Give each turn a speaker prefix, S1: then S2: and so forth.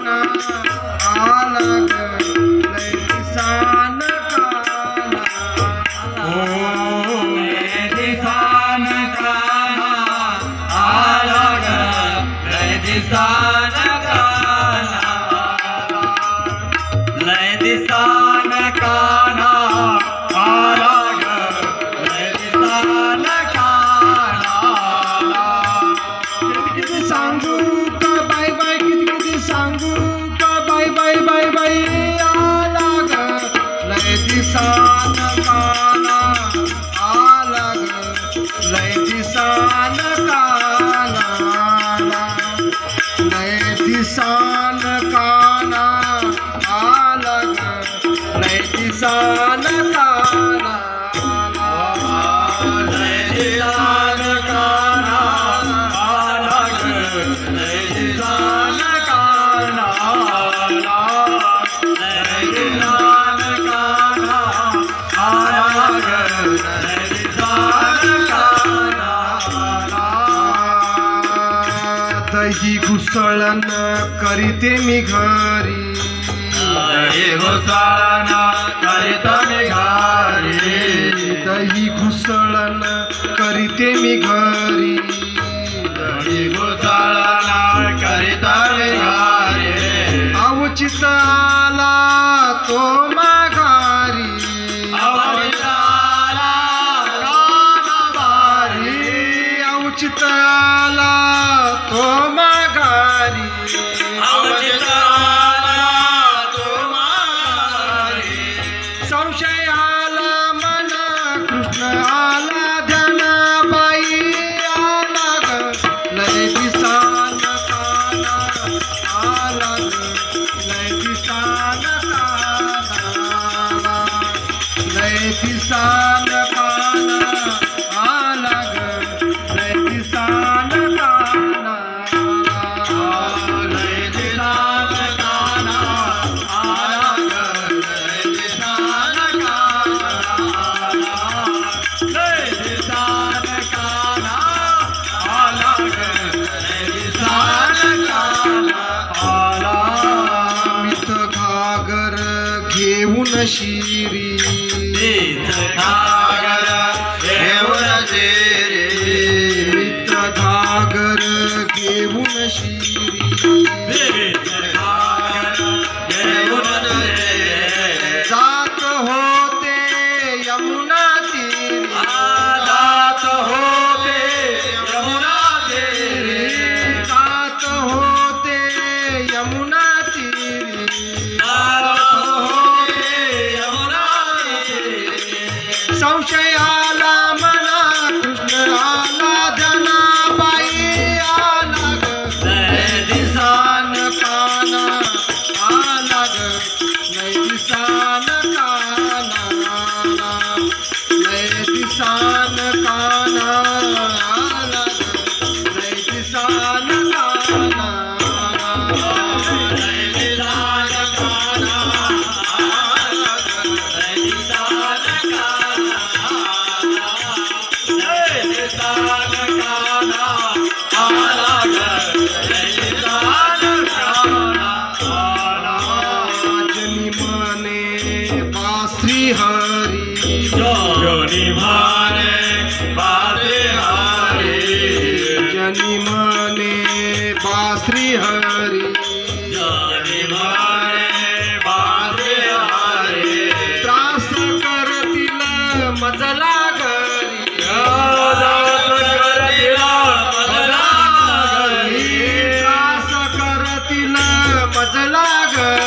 S1: काना आला ग लय दिसान काना
S2: ओ लय दिसान काना आला ग लय दिसान काना लय दिसान काना आला ग लय दिसान काना
S1: किती सांगू का बाय बाय किती सांगू का बाय बाय बाय बाय आला ग लय दिसान काना आला ग लय दिसान काना लय दिसान काना आला ग लय दिसान काना
S2: लय दिसान काना आला ग लय दिसान काना लय दिसान काना आला ग लय दिसान काना
S1: दही घुसळण करीते मी घरी
S2: दही घुसळण करीत मी घरी
S1: दही घुसळण करीते मी घरी
S2: दही घुसळण करीत मी घरी
S1: अवचित आला तो माघारी
S2: अवचिताला कानाबारी
S1: अवचित आला तो माघारी
S2: अवचिताला तुम्हारी
S1: संशय आला मना कृष्ण आला ध्यानाबाई आला ग लय दिसान काना आला ग लय दिसान काना लय दिसान काना आला ग लय दिसान काना
S2: लय दिसान काना आला ग लय दिसान काना लय दिसान काना आला ग लय दिसान काना आला
S1: मित घागर घेऊन शिरी
S2: घागर घेऊन शिरी
S1: मित घागर घेऊन शिरी
S2: घागर घेऊन शिरी
S1: जात होते यमुना तीरी
S2: जात होते यमुना तीरी
S1: जात होते यमुना तीरी
S2: जात होते यमुना तीरी
S1: संशय आला मना कृष्ण आला ध्यानाबाई आला ग
S2: लय दिसान
S1: काना आला ग लय दिसान काना लय दिसान काना आला ग लय दिसान काना
S2: लय दिसान काना आला ग लय दिसान काना लय दिसान काना आला ग लय दिसान काना आला
S1: जनी मने बाश्री हरी
S2: जोनी माने बाजे हरी
S1: जनी मने बाश्री हरी
S2: जोनी माने बाजे हरी
S1: त्रास करतील मजला घरी त्रास करतील मजला घरी